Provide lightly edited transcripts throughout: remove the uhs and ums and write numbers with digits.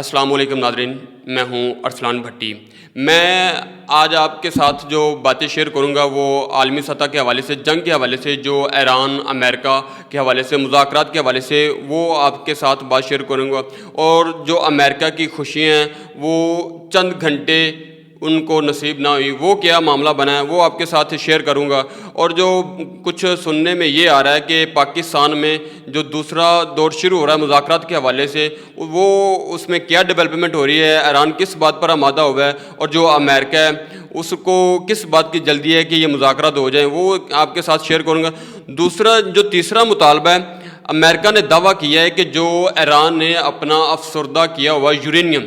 السلام علیکم ناظرین، میں ہوں ارسلان بھٹی۔ میں آج آپ کے ساتھ جو باتیں شیئر کروں گا وہ عالمی سطح کے حوالے سے، جنگ کے حوالے سے، جو ایران امریکہ کے حوالے سے، مذاکرات کے حوالے سے، وہ آپ کے ساتھ بات شیئر کروں گا۔ اور جو امریکہ کی خوشیاں ہیں وہ چند گھنٹے ان کو نصیب نہ ہوئی، وہ کیا معاملہ بنا ہے وہ آپ کے ساتھ شیئر کروں گا۔ اور جو کچھ سننے میں یہ آ رہا ہے کہ پاکستان میں جو دوسرا دور شروع ہو رہا ہے مذاکرات کے حوالے سے، وہ اس میں کیا ڈیولپمنٹ ہو رہی ہے، ایران کس بات پر آمادہ ہوا ہے، اور جو امریکہ ہے اس کو کس بات کی جلدی ہے کہ یہ مذاکرات ہو جائیں، وہ آپ کے ساتھ شیئر کروں گا۔ تیسرا مطالبہ ہے، امریکہ نے دعویٰ کیا ہے کہ جو ایران نے اپنا افسردہ کیا ہوا یورینیم،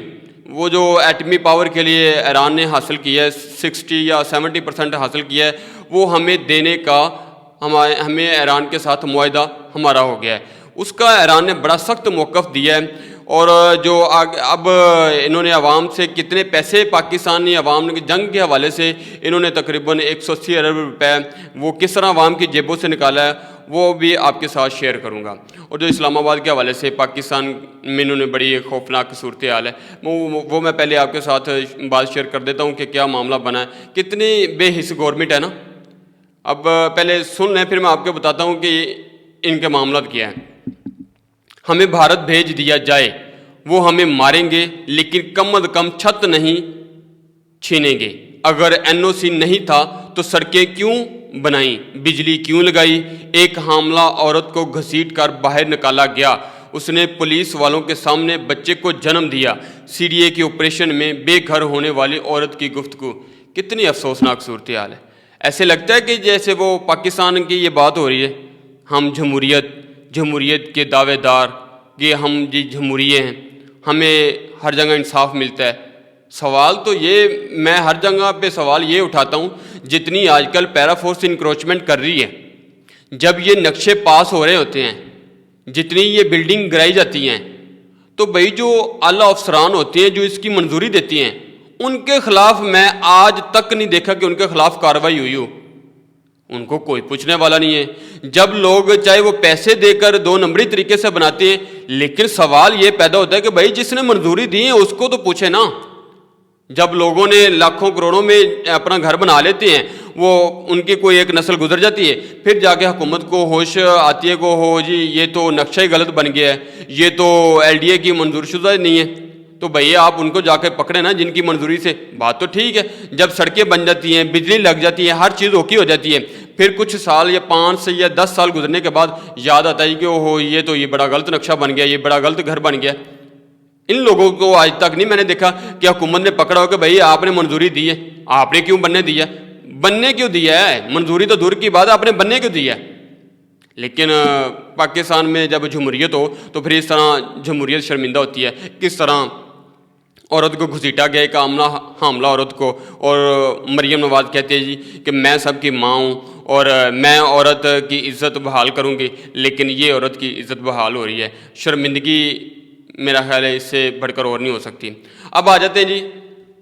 وہ جو ایٹمی پاور کے لیے ایران نے حاصل کیا ہے 60 یا 70% حاصل کیا ہے، وہ ہمیں دینے کا ہمیں ایران کے ساتھ معاہدہ ہمارا ہو گیا ہے۔ اس کا ایران نے بڑا سخت موقف دیا ہے۔ اور جو اب انہوں نے عوام سے کتنے پیسے، پاکستانی عوام نے جنگ کے حوالے سے انہوں نے تقریباً 180 ارب روپے وہ کس طرح عوام کی جیبوں سے نکالا ہے وہ بھی آپ کے ساتھ شیئر کروں گا۔ اور جو اسلام آباد کے حوالے سے پاکستان میں انہوں نے بڑی خوفناک صورتحال ہے، وہ میں پہلے آپ کے ساتھ بات شیئر کر دیتا ہوں کہ کیا معاملہ بنا ہے، کتنی بے حس گورنمنٹ ہے نا۔ اب پہلے سن لیں، پھر میں آپ کو بتاتا ہوں کہ ان کے معاملات کیا ہیں۔ ہمیں بھارت بھیج دیا جائے، وہ ہمیں ماریں گے لیکن کم از کم چھت نہیں چھینیں گے۔ اگر NOC نہیں تھا تو سڑکیں کیوں بنائیں، بجلی کیوں لگائی، ایک حاملہ عورت کو گھسیٹ کر باہر نکالا گیا، اس نے پولیس والوں کے سامنے بچے کو جنم دیا۔ CDA کے آپریشن میں بے گھر ہونے والی عورت کی گفتگو، کتنی افسوسناک صورتحال ہے۔ ایسے لگتا ہے کہ جیسے وہ پاکستان کی یہ بات ہو رہی ہے، ہم جمہوریت کے دعوے دار کہ ہم جمہوریے ہیں، ہمیں ہر جگہ انصاف ملتا ہے۔ سوال تو یہ، میں ہر جگہ پہ سوال یہ اٹھاتا ہوں، جتنی آج کل پیرا فورس انکروچمنٹ کر رہی ہے، جب یہ نقشے پاس ہو رہے ہوتے ہیں، جتنی یہ بلڈنگ گرائی جاتی ہیں، تو بھئی جو اعلیٰ افسران ہوتے ہیں جو اس کی منظوری دیتی ہیں، ان کے خلاف میں آج تک نہیں دیکھا کہ ان کے خلاف کارروائی ہوئی ہو۔ ان کو کوئی پوچھنے والا نہیں ہے۔ جب لوگ چاہے وہ پیسے دے کر 2 نمبری طریقے سے بناتے ہیں، لیکن سوال یہ پیدا ہوتا ہے کہ بھائی جس نے منظوری دی ہے اس کو تو پوچھے نا۔ جب لوگوں نے لاکھوں کروڑوں میں اپنا گھر بنا لیتے ہیں، وہ ان کی کوئی ایک نسل گزر جاتی ہے، پھر جا کے حکومت کو ہوش آتی ہے کہ ہو جی یہ تو نقشہ ہی غلط بن گیا ہے، یہ تو LDA کی منظور شدہ نہیں ہے، تو بھئی آپ ان کو جا کے پکڑیں نا جن کی منظوری سے۔ بات تو ٹھیک ہے، جب سڑکیں بن جاتی ہیں، بجلی لگ جاتی ہے، ہر چیز اوکی ہو جاتی ہے، پھر کچھ سال یا 5 سے یا 10 سال گزرنے کے بعد یاد آتا ہے کہ اوہو یہ بڑا غلط نقشہ بن گیا، یہ بڑا غلط گھر بن گیا۔ ان لوگوں کو آج تک نہیں میں نے دیکھا کہ حکومت نے پکڑا ہو کہ بھئی آپ نے منظوری دی ہے، آپ نے کیوں بننے دیا، کیوں دیا ہے، منظوری تو دور کی بات ہے، آپ نے بننے کیوں دیا ہے۔ لیکن پاکستان میں جب جمہوریت ہو تو پھر اس طرح جمہوریت شرمندہ ہوتی ہے، کس طرح عورت کو گھسیٹا گیا ایک حاملہ عورت کو، اور مریم نواز کہتے ہیں جی کہ میں سب کی ماں ہوں اور میں عورت کی عزت بحال کروں گی، لیکن یہ عورت کی عزت بحال ہو رہی ہے۔ شرمندگی میرا خیال ہے اس سے بڑھ کر اور نہیں ہو سکتی۔ اب آ جاتے ہیں جی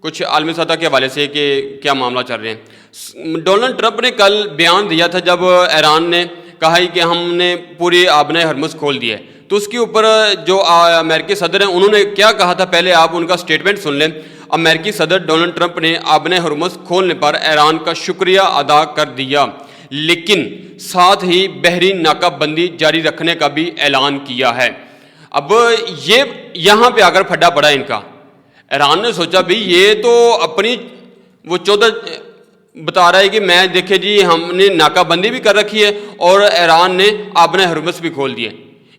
کچھ عالمی سطح کے حوالے سے کہ کیا معاملہ چل رہے ہیں۔ ڈونلڈ ٹرمپ نے کل بیان دیا تھا جب ایران نے کہا کہ ہم نے پوری آبنۂ ہرمز کھول دیا ہے، تو اس کے اوپر جو امریکی صدر ہیں انہوں نے کیا کہا تھا، پہلے آپ ان کا سٹیٹمنٹ سن لیں۔ امریکی صدر ڈونلڈ ٹرمپ نے آبنۂ ہرمز کھولنے پر ایران کا شکریہ ادا کر دیا، لیکن ساتھ ہی بحری ناکہ بندی جاری رکھنے کا بھی اعلان کیا ہے۔ اب یہ یہاں پہ آ کر پھڈا پڑا ان کا۔ ایران نے سوچا بھی یہ تو اپنی وہ 14 بتا رہا ہے کہ میں دیکھیں جی ہم نے ناکہ بندی بھی کر رکھی ہے اور ایران نے آبنۂ ہرمز بھی کھول دیے۔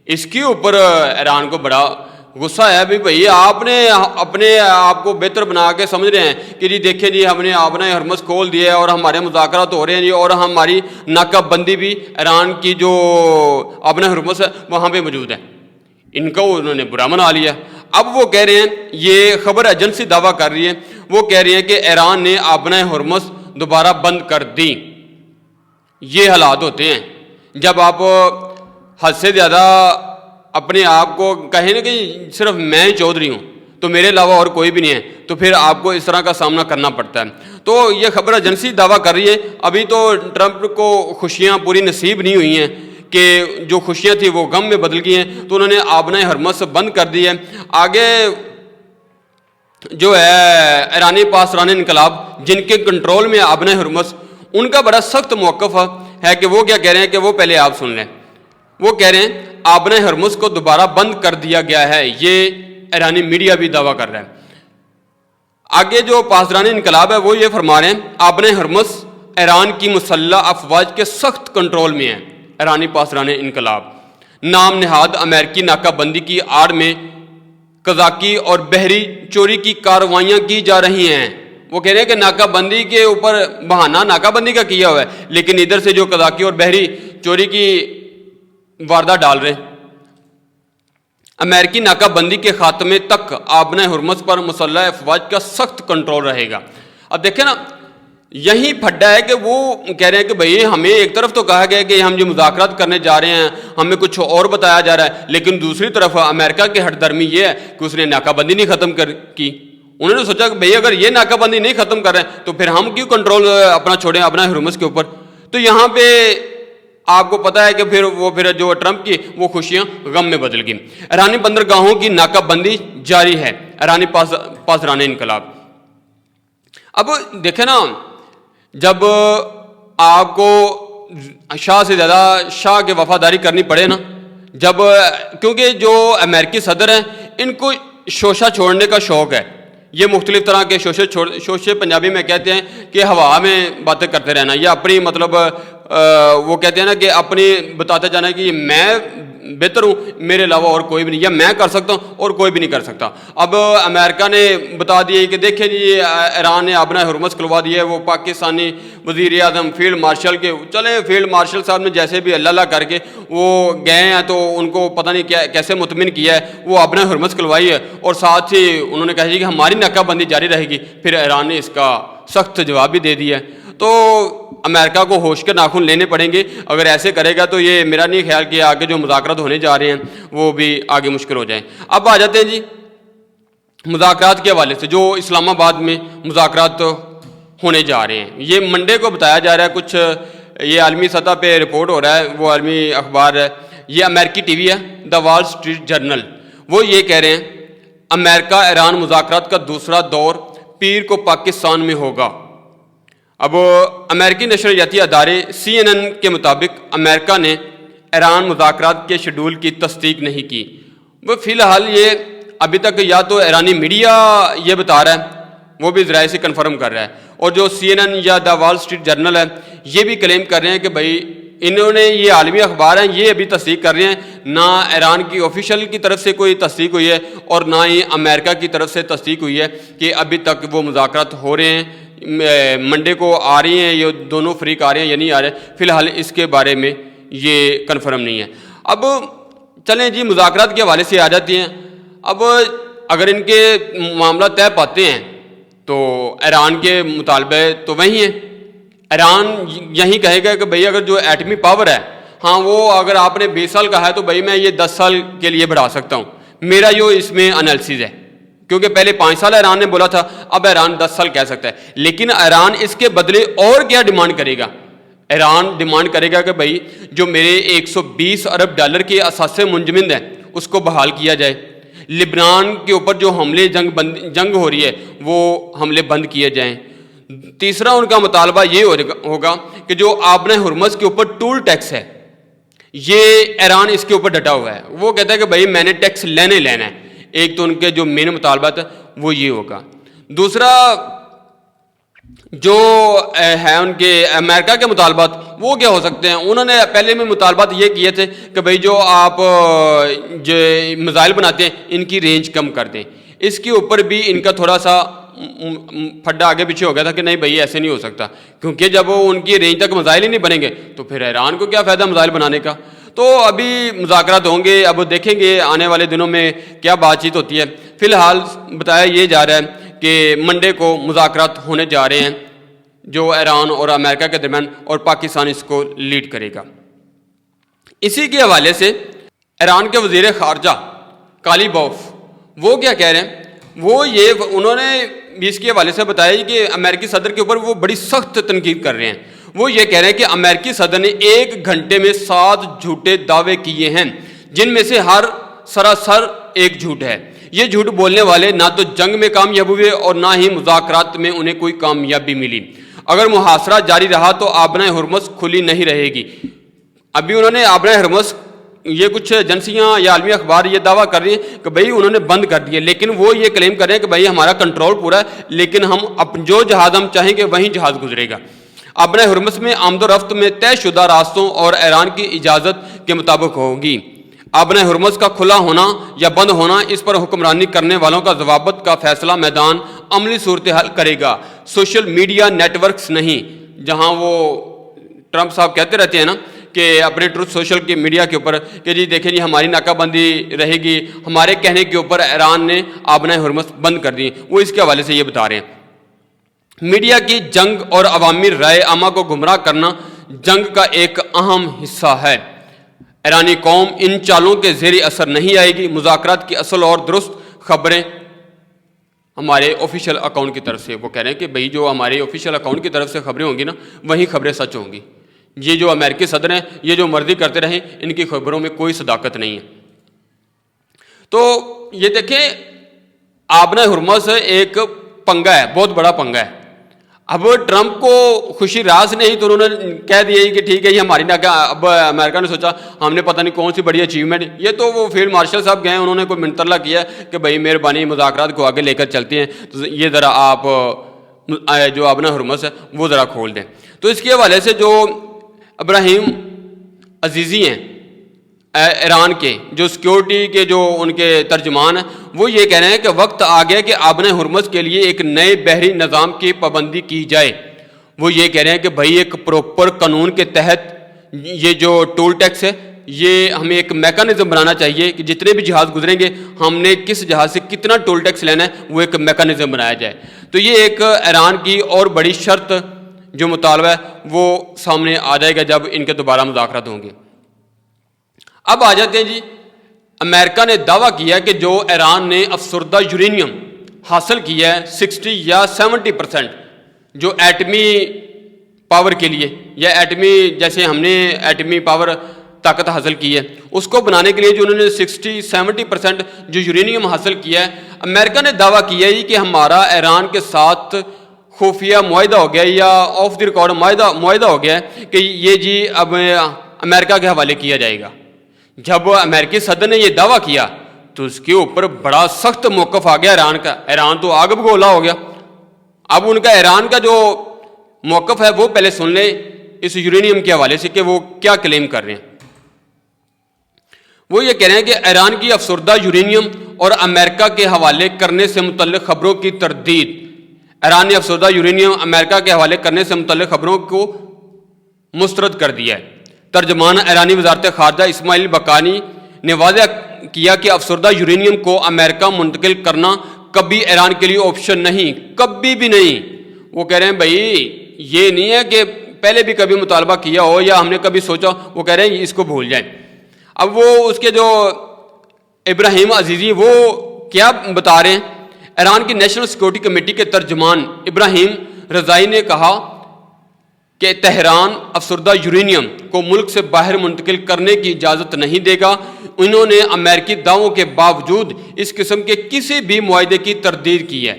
اس کے اوپر ایران کو بڑا غصہ ہے بھی بھئی آپ نے اپنے آپ کو بہتر بنا کے سمجھ رہے ہیں کہ جی دیکھیں جی ہم نے آبنۂ ہرمز کھول دیا ہے اور ہمارے مذاکرات ہو رہے ہیں جی، اور ہماری ناکہ بندی بھی ایران کی جو آبنۂ ہرمز ہے وہاں پہ موجود ہے۔ ان کو انہوں نے برا منا لیا۔ اب وہ کہہ رہے ہیں، یہ خبر ایجنسی دعویٰ کر رہی ہے، وہ کہہ رہی ہے کہ ایران نے آبنۂ ہرمز دوبارہ بند کر دی۔ یہ حالات ہوتے ہیں جب آپ حد سے زیادہ اپنے آپ کو کہیں نا کہ صرف میں چودھری ہوں تو میرے علاوہ اور کوئی بھی نہیں ہے، تو پھر آپ کو اس طرح کا سامنا کرنا پڑتا ہے۔ تو یہ خبر ایجنسی دعویٰ کر رہی ہے، ابھی تو ٹرمپ کو خوشیاں پوری نصیب نہیں ہوئی ہیں کہ جو خوشیاں تھیں وہ غم میں بدل گئی ہیں، تو انہوں نے آبنۂ ہرمز بند کر دی ہے۔ آگے جو ہے ایرانی پاسداران انقلاب جن کے کنٹرول میں آبن ہرمز، ان کا بڑا سخت موقف ہے کہ وہ کیا کہہ رہے ہیں کہ وہ پہلے آپ سن لیں. وہ کہہ رہے ہیں آبن ہرمز کو دوبارہ بند کر دیا گیا ہے، یہ ایرانی میڈیا بھی دعویٰ کر رہا ہے. آگے جو پاسداران انقلاب ہے وہ یہ فرما رہے ہیں آبن ہرمز ایران کی مسلح افواج کے سخت کنٹرول میں ہے. ایرانی پاسداران انقلاب نام نہاد امریکی ناکہ بندی کی آڑ میں قزاقی اور بحری چوری کی کارروائیاں کی جا رہی ہیں. وہ کہہ رہے ہیں کہ ناکہ بندی کے اوپر بہانہ ناکہ بندی کا کیا ہوا ہے، لیکن ادھر سے جو قزاقی اور بحری چوری کی واردات ڈال رہے ہیں. امریکی ناکہ بندی کے خاتمے تک آبن ہرمز پر مسلح افواج کا سخت کنٹرول رہے گا. اب دیکھیں نا، یہی پھڈا ہے کہ وہ کہہ رہے ہیں کہ بھئی ہمیں ایک طرف تو کہا گیا کہ ہم جو مذاکرات کرنے جا رہے ہیں ہمیں کچھ اور بتایا جا رہا ہے، لیکن دوسری طرف امریکہ کی ہٹ درمی یہ ہے کہ اس نے ناکہ بندی نہیں ختم کی. انہوں نے سوچا کہ بھئی اگر یہ ناکہ بندی نہیں ختم کر رہے ہیں تو پھر ہم کیوں کنٹرول اپنا چھوڑیں اپنا ہرمز کے اوپر. تو یہاں پہ آپ کو پتا ہے کہ پھر جو ٹرمپ کی وہ خوشیاں غم میں بدل گئی. ایرانی بندرگاہوں کی ناکہ بندی جاری ہے. ایرانی پاسداران انقلاب. اب دیکھیں نا، جب آپ کو شاہ سے زیادہ شاہ کے وفاداری کرنی پڑے نا، جب کیونکہ جو امریکی صدر ہیں ان کو شوشہ چھوڑنے کا شوق ہے. یہ مختلف طرح کے شوشے پنجابی میں کہتے ہیں کہ ہوا میں باتیں کرتے رہنا، یا اپنی مطلب وہ کہتے ہیں نا کہ اپنی بتاتے جانا کہ میں بہتر ہوں، میرے علاوہ اور کوئی بھی نہیں، یا میں کر سکتا ہوں اور کوئی بھی نہیں کر سکتا. اب امریکہ نے بتا دیا کہ دیکھیں جی ایران نے اپنا ہرمز کھلوا دیا ہے. وہ پاکستانی وزیر اعظم فیلڈ مارشل کے چلیں فیلڈ مارشل صاحب نے جیسے بھی اللہ اللہ کر کے وہ گئے ہیں تو ان کو پتہ نہیں کیسے مطمئن کیا ہے، وہ اپنا ہرمز کھلوائی ہے اور ساتھ ہی انہوں نے کہا جی کہ ہماری ناکہ بندی جاری رہے گی. پھر ایران نے اس کا سخت جواب بھی دے دیا ہے. تو امریکہ کو ہوش کے ناخن لینے پڑیں گے. اگر ایسے کرے گا تو یہ میرا نہیں خیال کہ آگے جو مذاکرات ہونے جا رہے ہیں وہ بھی آگے مشکل ہو جائیں. اب آ جاتے ہیں جی مذاکرات کے حوالے سے جو اسلام آباد میں مذاکرات ہونے جا رہے ہیں. یہ منڈے کو بتایا جا رہا ہے، کچھ یہ عالمی سطح پہ رپورٹ ہو رہا ہے، وہ عالمی اخبار ہے، یہ امریکی ٹی وی ہے دا وال اسٹریٹ جرنل. وہ یہ کہہ رہے ہیں امریکہ ایران مذاکرات کا دوسرا دور پیر کو پاکستان میں ہوگا. اب امریکی نشریاتی ادارے CNN کے مطابق امریکہ نے ایران مذاکرات کے شیڈول کی تصدیق نہیں کی. وہ فی الحال یہ ابھی تک یا تو ایرانی میڈیا یہ بتا رہا ہے، وہ بھی ذرائع سے کنفرم کر رہا ہے، اور جو CNN یا دا وال اسٹریٹ جرنل ہے یہ بھی کلیم کر رہے ہیں کہ بھائی انہوں نے یہ عالمی اخبار ہیں یہ ابھی تصدیق کر رہے ہیں. نہ ایران کی آفیشیل کی طرف سے کوئی تصدیق ہوئی ہے اور نہ ہی امریکہ کی طرف سے تصدیق ہوئی ہے کہ ابھی تک وہ مذاکرات ہو رہے ہیں. منڈے کو آ رہی ہیں یہ دونوں فریق آ رہے ہیں یا نہیں آ رہے، فی الحال اس کے بارے میں یہ کنفرم نہیں ہے. اب چلیں جی مذاکرات کے حوالے سے آ جاتی ہیں. اب اگر ان کے معاملہ طے پاتے ہیں تو ایران کے مطالبے تو وہی ہیں. ایران یہی کہے گا کہ بھئی اگر جو ایٹمی پاور ہے ہاں وہ اگر آپ نے 20 سال کہا ہے تو بھئی میں یہ 10 سال کے لیے بڑھا سکتا ہوں. میرا جو اس میں انالیسز ہے، کیونکہ پہلے 5 سال ایران نے بولا تھا، اب ایران 10 سال کہہ سکتا ہے. لیکن ایران اس کے بدلے اور کیا ڈیمانڈ کرے گا؟ ایران ڈیمانڈ کرے گا کہ بھئی جو میرے $120 ارب کے اثاثے منجمد ہیں اس کو بحال کیا جائے. لبنان کے اوپر جو حملے جنگ ہو رہی ہے وہ حملے بند کیے جائیں. تیسرا ان کا مطالبہ یہ ہوگا کہ جو آبن ہرمز کے اوپر ٹول ٹیکس ہے یہ ایران اس کے اوپر ڈٹا ہوا ہے. وہ کہتا ہے کہ بھئی میں نے ٹیکس لینا ہے. ایک تو ان کے جو مین مطالبات ہے وہ یہ ہوگا. دوسرا جو ہے ان کے امریکہ کے مطالبات وہ کیا ہو سکتے ہیں؟ انہوں نے پہلے میں مطالبات یہ کیے تھے کہ بھئی جو آپ جو میزائل بناتے ہیں ان کی رینج کم کر دیں. اس کے اوپر بھی ان کا تھوڑا سا پھڈا آگے پیچھے ہو گیا تھا کہ نہیں بھئی ایسے نہیں ہو سکتا، کیونکہ جب وہ ان کی رینج تک میزائل ہی نہیں بنیں گے تو پھر ایران کو کیا فائدہ میزائل بنانے کا. تو ابھی مذاکرات ہوں گے، اب دیکھیں گے آنے والے دنوں میں کیا بات چیت ہوتی ہے. فی الحال بتایا یہ جا رہا ہے کہ منڈے کو مذاکرات ہونے جا رہے ہیں جو ایران اور امریکہ کے درمیان، اور پاکستان اس کو لیڈ کرے گا. اسی کے حوالے سے ایران کے وزیر خارجہ کالیبوف وہ کیا کہہ رہے ہیں؟ وہ یہ انہوں نے اس کے حوالے سے بتایا کہ امریکی صدر کے اوپر وہ بڑی سخت تنقید کر رہے ہیں. وہ یہ کہہ رہے ہیں کہ امریکی صدر نے 1 گھنٹے میں 7 جھوٹے دعوے کیے ہیں جن میں سے ہر سراسر ایک جھوٹ ہے. یہ جھوٹ بولنے والے نہ تو جنگ میں کامیاب ہوئے اور نہ ہی مذاکرات میں انہیں کوئی کامیابی ملی۔ اگر محاصرہ جاری رہا تو آبنائے ہرمز کھلی نہیں رہے گی۔ ابھی انہوں نے آبنائے ہرمز، یہ کچھ ایجنسیاں یا عالمی اخبار یہ دعویٰ کر رہی ہیں کہ بھئی انہوں نے بند کر دیے، لیکن وہ یہ کلیم کر رہے ہیں کہ بھئی ہمارا کنٹرول پورا ہے، لیکن ہم جو جہاز ہم چاہیں گے وہیں جہاز گزرے گا۔ آبنائے ہرمز میں آمد و رفت میں طے شدہ راستوں اور ایران کی اجازت کے مطابق ہوگی۔ آبنائے ہرمز کا کھلا ہونا یا بند ہونا اس پر حکمرانی کرنے والوں کا ضوابط کا فیصلہ میدان عملی صورتحال کرے گا، سوشل میڈیا نیٹ ورکس نہیں۔ جہاں وہ ٹرمپ صاحب کہتے رہتے ہیں نا کہ اپنے ٹروتھ سوشل کی میڈیا کے اوپر کہ جی دیکھیں جی ہماری ناکہ بندی رہے گی، ہمارے کہنے کے اوپر ایران نے آبنائے ہرمز بند کر دی، وہ اس کے حوالے سے یہ بتا رہے ہیں۔ میڈیا کی جنگ اور عوامی رائے عامہ کو گمراہ کرنا جنگ کا ایک اہم حصہ ہے۔ ایرانی قوم ان چالوں کے زیر اثر نہیں آئے گی۔ مذاکرات کی اصل اور درست خبریں ہمارے آفیشیل اکاؤنٹ کی طرف سے، وہ کہہ رہے ہیں کہ بھئی جو ہمارے آفیشیل اکاؤنٹ کی طرف سے خبریں ہوں گی نا وہی خبریں سچ ہوں گی۔ یہ جو امریکی صدر ہیں یہ جو مرضی کرتے رہیں، ان کی خبروں میں کوئی صداقت نہیں ہے۔ تو یہ دیکھیں آبنائے ہرمز ایک پنگا ہے، بہت بڑا پنگا ہے۔ اب ٹرمپ کو خوشی راز نہیں تو انہوں نے کہہ دیا کہ ٹھیک ہے یہ ہماری ناکہ، اب امریکہ نے سوچا ہم نے پتہ نہیں کون سی بڑی اچیومنٹ، یہ تو وہ فیلڈ مارشل صاحب گئے، انہوں نے کوئی منترلہ کیا کہ بھئی مہربانی مذاکرات کو آگے لے کر چلتے ہیں، تو یہ ذرا آپ جو آبنائے ہرمز ہے وہ ذرا کھول دیں۔ تو اس کے حوالے سے جو ابراہیم عزیزی ہیں ایران کے، جو سیکیورٹی کے جو ان کے ترجمان ہیں، وہ یہ کہہ رہے ہیں کہ وقت آ گیا کہ آبنائے ہرمز کے لیے ایک نئے بحری نظام کی پابندی کی جائے۔ وہ یہ کہہ رہے ہیں کہ بھائی ایک پروپر قانون کے تحت یہ جو ٹول ٹیکس ہے یہ ہمیں ایک میکانزم بنانا چاہیے کہ جتنے بھی جہاز گزریں گے ہم نے کس جہاز سے کتنا ٹول ٹیکس لینا ہے، وہ ایک میکانزم بنایا جائے۔ تو یہ ایک ایران کی اور بڑی شرط جو مطالبہ ہے وہ سامنے آ جائے گا جب ان کے دوبارہ مذاکرات ہوں گے۔ اب آ جاتے ہیں جی، امریکہ نے دعویٰ کیا کہ جو ایران نے افسردہ یورینیم حاصل کیا ہے 60 یا 70%، جو ایٹمی پاور کے لیے یا ایٹمی، جیسے ہم نے ایٹمی پاور طاقت حاصل کی ہے، اس کو بنانے کے لیے جو انہوں نے 60-70% جو یورینیم حاصل کیا ہے، امریکہ نے دعویٰ کیا ہے کہ ہمارا ایران کے ساتھ خفیہ معاہدہ ہو گیا یا آف دی ریکارڈ معاہدہ ہو گیا ہے کہ یہ جی اب امریکہ کے حوالے کیا جائے گا۔ جب امریکی صدر نے یہ دعویٰ کیا تو اس کے اوپر بڑا سخت موقف آ گیا ایران کا۔ ایران تو آگ بگولا ہو گیا۔ اب ان کا ایران کا جو موقف ہے وہ پہلے سن لیں اس یورینیم کے حوالے سے کہ وہ کیا کلیم کر رہے ہیں۔ وہ یہ کہہ رہے ہیں کہ ایران کی افسردہ یورینیم اور امریکہ کے حوالے کرنے سے متعلق خبروں کی تردید۔ ایران نے افسردہ یورینیم امریکہ کے حوالے کرنے سے متعلق خبروں کو مسترد کر دیا ہے۔ ترجمان ایرانی وزارت خارجہ اسماعیل بقانی نے واضح کیا کہ افسردہ یورینیم کو امریکہ منتقل کرنا کبھی ایران کے لیے آپشن نہیں، کبھی بھی نہیں۔ وہ کہہ رہے ہیں بھائی یہ نہیں ہے کہ پہلے بھی کبھی مطالبہ کیا ہو یا ہم نے کبھی سوچا، وہ کہہ رہے ہیں اس کو بھول جائیں۔ اب وہ اس کے جو ابراہیم عزیزی وہ کیا بتا رہے ہیں، ایران کی نیشنل سیکورٹی کمیٹی کے ترجمان ابراہیم رضائی نے کہا کہ تہران افسردہ یورینیم کو ملک سے باہر منتقل کرنے کی اجازت نہیں دے گا۔ انہوں نے امریکی دعووں کے باوجود اس قسم کے کسی بھی معاہدے کی تردید کی ہے۔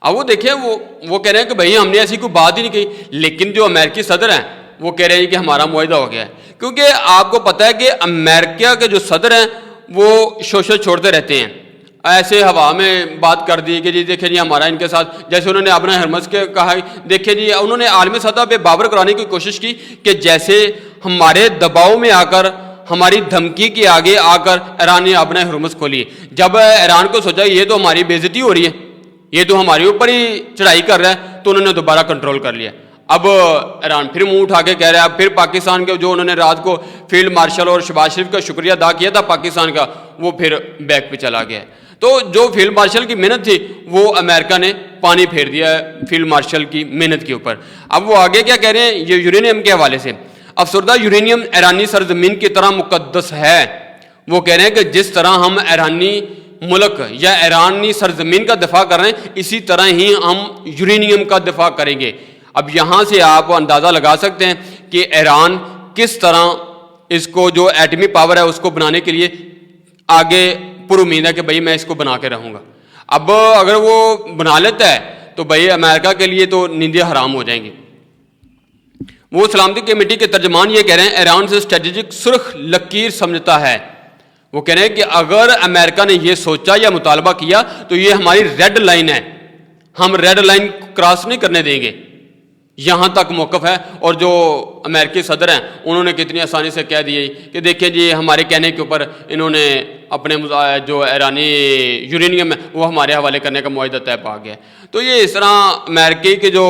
اب وہ دیکھیں وہ کہہ رہے ہیں کہ بھئی ہم نے ایسی کوئی بات ہی نہیں کی، لیکن جو امریکی صدر ہیں وہ کہہ رہے ہیں کہ ہمارا معاہدہ ہو گیا ہے۔ کیونکہ آپ کو پتہ ہے کہ امریکہ کے جو صدر ہیں وہ شوشے چھوڑتے رہتے ہیں، ایسے ہوا میں بات کر دی کہ جی دیکھیں جی ہمارا ان کے ساتھ، جیسے انہوں نے آبنائے ہرمز کے کہا، دیکھیں جی انہوں نے عالمی سطح پہ باور کرانے کی کوشش کی کہ جیسے ہمارے دباؤ میں آ کر، ہماری دھمکی کے آگے آ کر ایران نے آبنائے ہرمز کھولی۔ جب ایران کو سوچا یہ تو ہماری بے عزتی ہو رہی ہے، یہ تو ہمارے اوپر ہی چڑھائی کر رہا ہے، تو انہوں نے دوبارہ کنٹرول کر لیا۔ اب ایران پھر منہ اٹھا کے کہہ رہا ہے، اب پھر پاکستان کے جو انہوں نے رات کو فیلڈ مارشل اور شہباز شریف کا شکریہ ادا کیا تھا پاکستان کا، وہ پھر بیک پہ چلا گیا ہے۔ تو جو فیلڈ مارشل کی محنت تھی وہ امریکہ نے پانی پھیر دیا ہے فیلڈ مارشل کی محنت کے اوپر۔ اب وہ آگے کیا کہہ رہے ہیں یہ یورینیم کے حوالے سے، افسردہ یورینیم ایرانی سرزمین کی طرح مقدس ہے۔ وہ کہہ رہے ہیں کہ جس طرح ہم ایرانی ملک یا ایرانی سرزمین کا دفاع کر رہے ہیں اسی طرح ہی ہم یورینیم کا دفاع کریں گے۔ اب یہاں سے آپ اندازہ لگا سکتے ہیں کہ ایران کس طرح اس کو جو ایٹمی پاور ہے اس کو بنانے کے لیے آگے پر امید ہے کہ بھائی میں اس کو بنا کے رہوں گا. اب اگر وہ بنا لیتا ہے تو بھائی امریکہ کے لیے تو نیندیں حرام ہو جائیں گی. وہ سلامتی کمیٹی کے ترجمان یہ کہہ رہے ہیں ایران سے اسٹریٹجک سرخ لکیر سمجھتا ہے. وہ کہہ رہے ہیں کہ اگر امریکہ نے یہ سوچا یا مطالبہ کیا تو یہ ہماری ریڈ لائن ہے, ہم ریڈ لائن کراس نہیں کرنے دیں گے, یہاں تک موقف ہے. اور جو امریکی صدر ہیں انہوں نے کتنی آسانی سے کہہ دیا کہ دیکھیں جی ہمارے کہنے کے اوپر انہوں نے اپنے جو ایرانی یورینیم ہے وہ ہمارے حوالے کرنے کا معاہدہ طے پا گیا. تو یہ اس طرح امریکی کے جو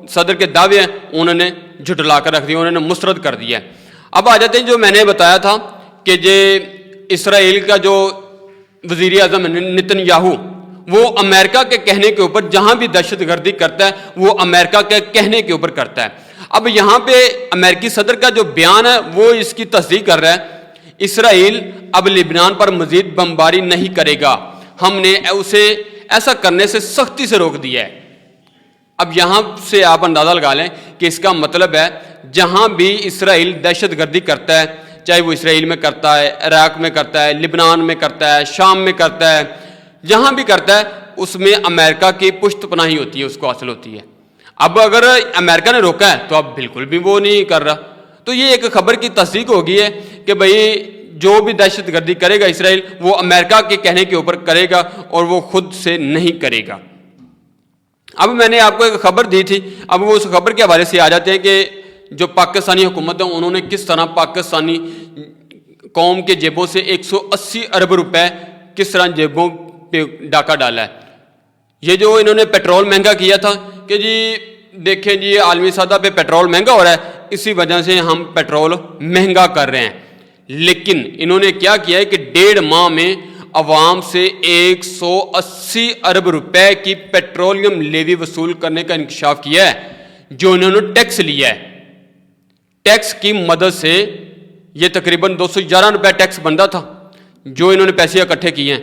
صدر کے دعوے ہیں انہوں نے جھٹلا کر رکھ دیا, انہوں نے مسترد کر دیا. اب آ جاتے ہیں جو میں نے بتایا تھا کہ اسرائیل کا جو وزیر اعظم نتن یاہو وہ امریکہ کے کہنے کے اوپر جہاں بھی دہشت گردی کرتا ہے وہ امریکہ کے کہنے کے اوپر کرتا ہے. اب یہاں پہ امریکی صدر کا جو بیان ہے وہ اس کی تصدیق کر رہا ہے. اسرائیل اب لبنان پر مزید بمباری نہیں کرے گا, ہم نے اسے ایسا کرنے سے سختی سے روک دیا ہے. اب یہاں سے آپ اندازہ لگا لیں کہ اس کا مطلب ہے جہاں بھی اسرائیل دہشت گردی کرتا ہے, چاہے وہ اسرائیل میں کرتا ہے, عراق میں کرتا ہے, لبنان میں کرتا ہے, شام میں کرتا ہے, جہاں بھی کرتا ہے اس میں امریکہ کی پشت پناہی ہوتی ہے, اس کو حاصل ہوتی ہے. اب اگر امریکہ نے روکا ہے تو اب بالکل بھی وہ نہیں کر رہا. تو یہ ایک خبر کی تصدیق ہو گئی ہے کہ بھئی جو بھی دہشت گردی کرے گا اسرائیل وہ امریکہ کے کہنے کے اوپر کرے گا اور وہ خود سے نہیں کرے گا. اب میں نے آپ کو ایک خبر دی تھی, اب وہ اس خبر کے حوالے سے آ جاتے ہیں کہ جو پاکستانی حکومت ہے انہوں نے کس طرح پاکستانی قوم کے جیبوں سے 180 ارب روپے کس طرح جیبوں پہ ڈاکہ ڈالا ہے. یہ جو انہوں نے پیٹرول مہنگا کیا تھا کہ جی دیکھیں جی عالمی سطح پہ پیٹرول مہنگا ہو رہا ہے, اسی وجہ سے ہم پیٹرول مہنگا کر رہے ہیں. لیکن انہوں نے کیا کیا ہے کہ 1.5 ماہ میں عوام سے 180 ارب روپے کی پیٹرولیم لیوی وصول کرنے کا انکشاف کیا ہے, جو انہوں نے ٹیکس لیا ہے. ٹیکس کی مدد سے یہ تقریباً 211 روپے ٹیکس بنتا تھا جو انہوں نے پیسے اکٹھے کیے ہیں.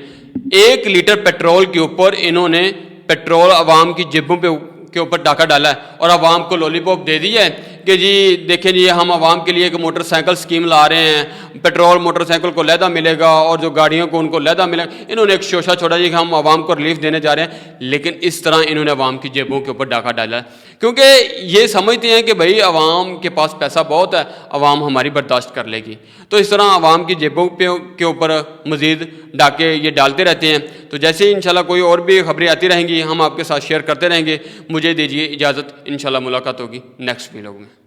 1 لیٹر پیٹرول کے اوپر انہوں نے پیٹرول عوام کی جیبوں کے اوپر ڈاکہ ڈالا ہے اور عوام کو لولی پاپ دے دی ہے کہ جی دیکھیں جی ہم عوام کے لیے ایک موٹر سائیکل اسکیم لا رہے ہیں, پیٹرول موٹر سائیکل کو علیحدہ ملے گا اور جو گاڑیوں کو ان کو علیحدہ ملے گا. انہوں نے ایک شوشہ چھوڑا جی کہ ہم عوام کو ریلیف دینے جا رہے ہیں, لیکن اس طرح انہوں نے عوام کی جیبوں کے اوپر ڈاکہ ڈالا ہے کیونکہ یہ سمجھتے ہیں کہ بھئی عوام کے پاس پیسہ بہت ہے, عوام ہماری برداشت کر لے گی. تو اس طرح عوام کی جیبوں کے اوپر مزید ڈاکے یہ ڈالتے رہتے ہیں. تو جیسے ہی انشاءاللہ کوئی اور بھی خبریں آتی رہیں گی ہم آپ کے ساتھ شیئر کرتے رہیں گے. مجھے دیجیے اجازت, انشاءاللہ ملاقات ہوگی نیکسٹ ویلاگ میں.